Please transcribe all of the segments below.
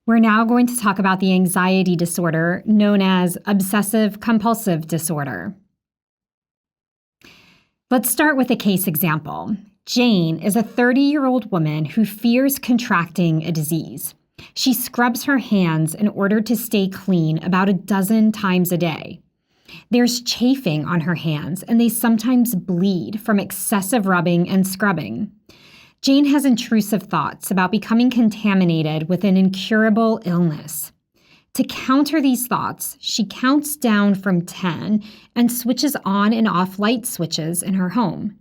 We're now going to talk about the anxiety disorder known as obsessive compulsive disorder. Let's start with a case example. Jane is a 30-year-old woman who fears contracting a disease. She scrubs her hands in order to stay clean about a dozen times a day. There's chafing on her hands, and they sometimes bleed from excessive rubbing and scrubbing. Jane has intrusive thoughts about becoming contaminated with an incurable illness. To counter these thoughts, she counts down from 10 and switches on and off light switches in her home.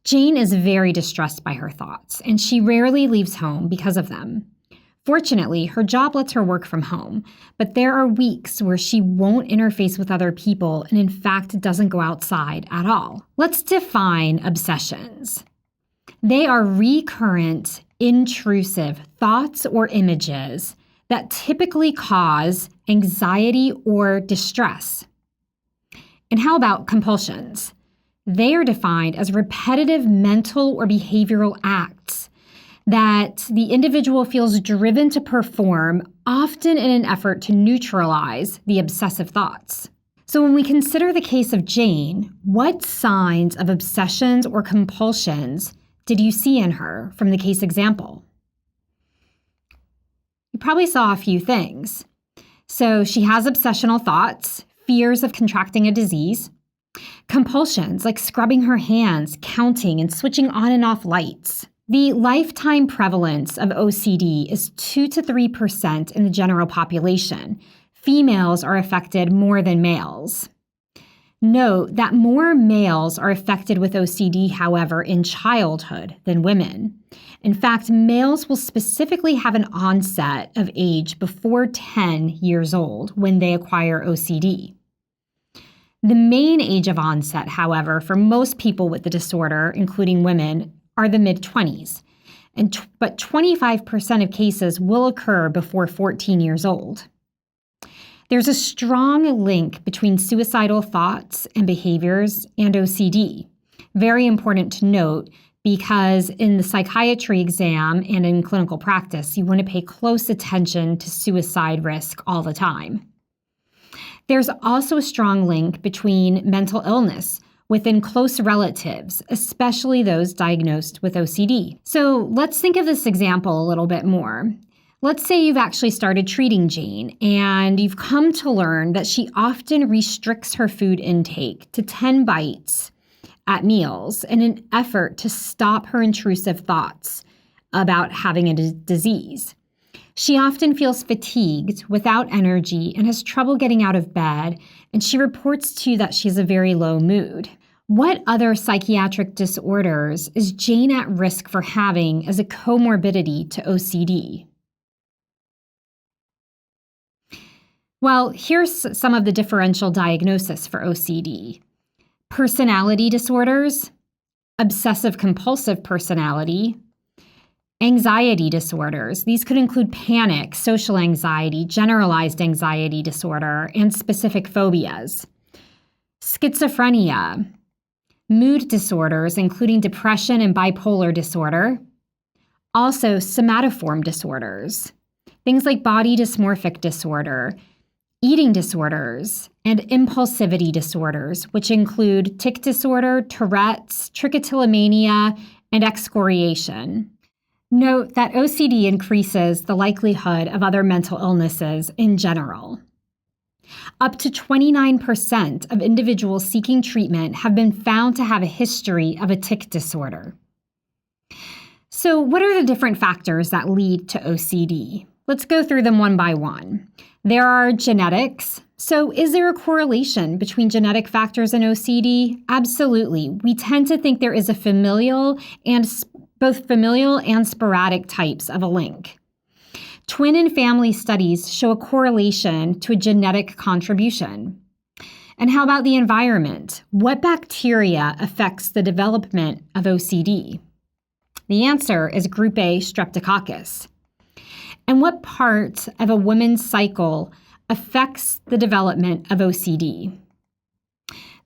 Jane is very distressed by her thoughts, and she rarely leaves home because of them. Fortunately, her job lets her work from home, but there are weeks where she won't interface with other people and in fact doesn't go outside at all. Let's define obsessions. They are recurrent, intrusive thoughts or images that typically cause anxiety or distress. And how about compulsions? They are defined as repetitive mental or behavioral acts that the individual feels driven to perform, often in an effort to neutralize the obsessive thoughts. So when we consider the case of Jane, what signs of obsessions or compulsions did you see in her from the case example? You probably saw a few things. So she has obsessional thoughts, fears of contracting a disease, compulsions like scrubbing her hands, counting, and switching on and off lights. The lifetime prevalence of OCD is 2 to 3% in the general population. Females are affected more than males. Note that more males are affected with OCD, however, in childhood than women. In fact, males will specifically have an onset of age before 10 years old when they acquire OCD. The main age of onset, however, for most people with the disorder, including women, are the mid-20s, but 25% of cases will occur before 14 years old. There's a strong link between suicidal thoughts and behaviors and OCD. Very important to note because in the psychiatry exam and in clinical practice, you want to pay close attention to suicide risk all the time. There's also a strong link between mental illness within close relatives, especially those diagnosed with OCD. So let's think of this example a little bit more. Let's say you've actually started treating Jane and you've come to learn that she often restricts her food intake to 10 bites at meals in an effort to stop her intrusive thoughts about having a disease. She often feels fatigued, without energy, and has trouble getting out of bed, and she reports to you that she has a very low mood. What other psychiatric disorders is Jane at risk for having as a comorbidity to OCD? Well, here's some of the differential diagnosis for OCD. Personality disorders, obsessive compulsive personality, anxiety disorders. These could include panic, social anxiety, generalized anxiety disorder, and specific phobias. Schizophrenia, mood disorders, including depression and bipolar disorder. Also, somatoform disorders, things like body dysmorphic disorder, eating disorders, and impulsivity disorders, which include tic disorder, Tourette's, trichotillomania, and excoriation. Note that OCD increases the likelihood of other mental illnesses in general. Up to 29% of individuals seeking treatment have been found to have a history of a tic disorder. So, what are the different factors that lead to OCD? Let's go through them one by one. There are genetics. So, is there a correlation between genetic factors and OCD? Absolutely. We tend to think there is a both familial and sporadic types of a link. Twin and family studies show a correlation to a genetic contribution. And how about the environment? What bacteria affects the development of OCD? The answer is group A streptococcus. And what part of a woman's cycle affects the development of OCD?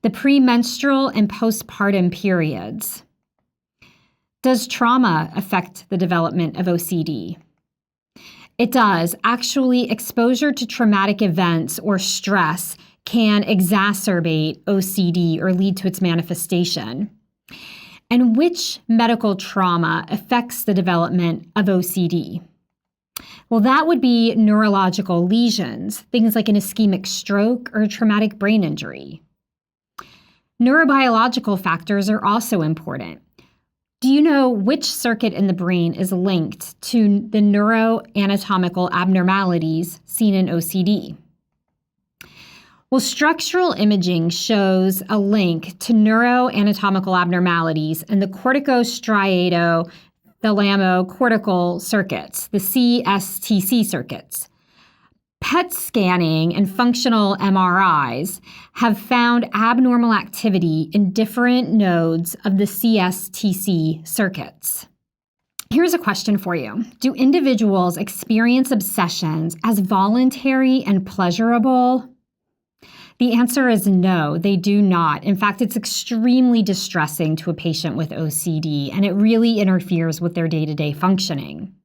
The premenstrual and postpartum periods. Does trauma affect the development of OCD? It does. Actually, exposure to traumatic events or stress can exacerbate OCD or lead to its manifestation. And which medical trauma affects the development of OCD? Well, that would be neurological lesions, things like an ischemic stroke or a traumatic brain injury. Neurobiological factors are also important. Do you know which circuit in the brain is linked to the neuroanatomical abnormalities seen in OCD? Well, structural imaging shows a link to neuroanatomical abnormalities in the corticostriato-thalamocortical circuits, the CSTC circuits. PET scanning and functional MRIs have found abnormal activity in different nodes of the CSTC circuits. Here's a question for you. Do individuals experience obsessions as voluntary and pleasurable? The answer is no, they do not. In fact, it's extremely distressing to a patient with OCD, and it really interferes with their day-to-day functioning.